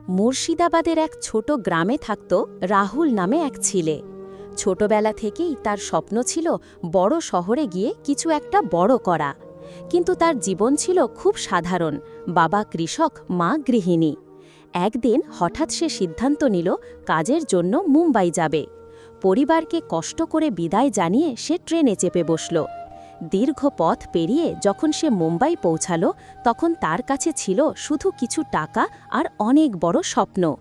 মুর্শিদাবাদের এক ছোট গ্রামে থাকত রাহুল নামে এক ছেলে। ছোটবেলা থেকেই তার স্বপ্ন ছিল বড় শহরে গিয়ে কিছু একটা বড় করা। কিন্তু তার জীবন ছিল খুব সাধারণ, বাবা কৃষক, মা গৃহিণী। একদিন হঠাৎ সে সিদ্ধান্ত নিল কাজের জন্য মুম্বাই যাবে। পরিবারকে কষ্ট করে বিদায় জানিয়ে সে ট্রেনে চেপে বসল। দীর্ঘ পথ পেরিয়ে যখন সে মুম্বাই পৌঁছাল, তখন তার কাছে ছিল শুধু কিছু টাকা আর অনেক বড় স্বপ্ন।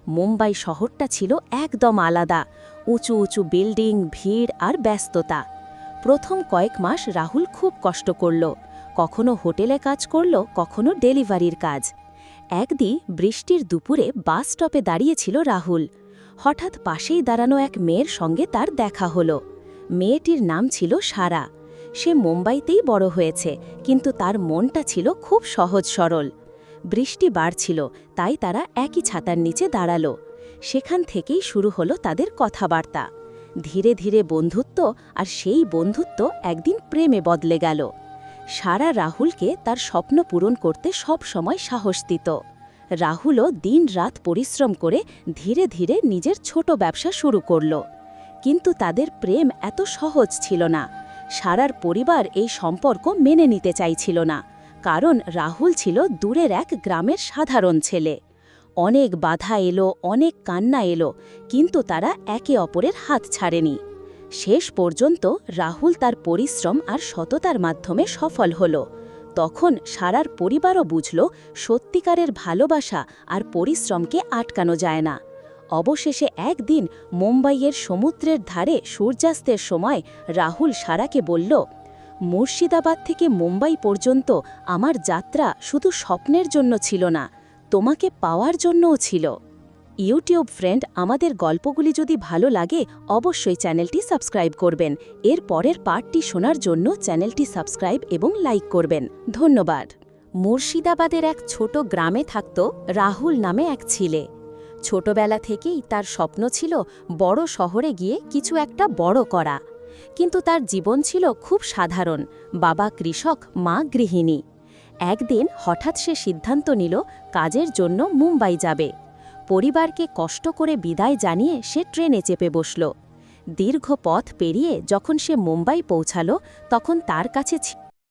মুম্বাই শহরটা ছিল একদম আলাদা, উঁচু উঁচু বিল্ডিং, ভিড় আর ব্যস্ততা। প্রথম কয়েক মাস রাহুল খুব কষ্ট করল, কখনো হোটেলে কাজ করল, কখনো ডেলিভারির কাজ। একদিন বৃষ্টির দুপুরে বাস স্টপে দাঁড়িয়েছিল রাহুল। হঠাৎ পাশেই দাঁড়ানো এক মেয়ের সঙ্গে তার দেখা হলো। মেয়েটির নাম ছিল সারা। সে মুম্বাইতেই বড় হয়েছে, কিন্তু তার মনটা ছিল খুব সহজ সরল। বৃষ্টি বাড়ছিল, তাই তারা একই ছাতার নিচে দাঁড়ালো। সেখান থেকেই শুরু হলো তাদের কথাবার্তা। ধীরে ধীরে বন্ধুত্ব, আর সেই বন্ধুত্ব একদিন প্রেমে বদলে গেল। সারা রাহুলকে তার স্বপ্ন পূরণ করতে সব সময় সাহস দিত। রাহুলও দিন-রাত পরিশ্রম করে ধীরে ধীরে নিজের ছোট ব্যবসা শুরু করল। কিন্তু তাদের প্রেম এত সহজ ছিল না। সারার পরিবার এই সম্পর্ক মেনে নিতে চাইছিল না, কারণ রাহুল ছিল দূরের এক গ্রামের সাধারণ ছেলে। অনেক বাধা এলো, অনেক কান্না এলো, কিন্তু তারা একে অপরের হাত ছাড়েনি। শেষ পর্যন্ত রাহুল তার পরিশ্রম আর সততার মাধ্যমে সফল হল। তখন সারার পরিবারও বুঝল সত্যিকারের ভালোবাসা আর পরিশ্রমকে আটকানো যায় না। অবশেষে একদিন মুম্বাইয়ের সমুদ্রের ধারে সূর্যাস্তের সময় রাহুল সারাকে বলল, মুর্শিদাবাদ থেকে মুম্বাই পর্যন্ত আমার যাত্রা শুধু স্বপ্নের জন্য ছিল না, তোমাকে পাওয়ার জন্যও ছিল। ইউটিউব ফ্রেন্ড, আমাদের গল্পগুলি যদি ভালো লাগে অবশ্যই চ্যানেলটি সাবস্ক্রাইব করবেন। এর পরের পার্টটি শোনার জন্য চ্যানেলটি সাবস্ক্রাইব এবং লাইক করবেন। ধন্যবাদ। মুর্শিদাবাদের এক ছোট গ্রামে থাকত রাহুল নামে এক ছেলে। ছোটবেলা থেকেই তার স্বপ্ন ছিল বড় শহরে গিয়ে কিছু একটা বড় করা। কিন্তু তার জীবন ছিল খুব সাধারণ, বাবা কৃষক, মা গৃহিণী। একদিন হঠাৎ সে সিদ্ধান্ত নিল কাজের জন্য মুম্বাই যাবে। পরিবারকে কষ্ট করে বিদায় জানিয়ে সে ট্রেনে চেপে বসল। দীর্ঘ পথ পেরিয়ে যখন সে মুম্বাই পৌঁছাল, তখন তার কাছে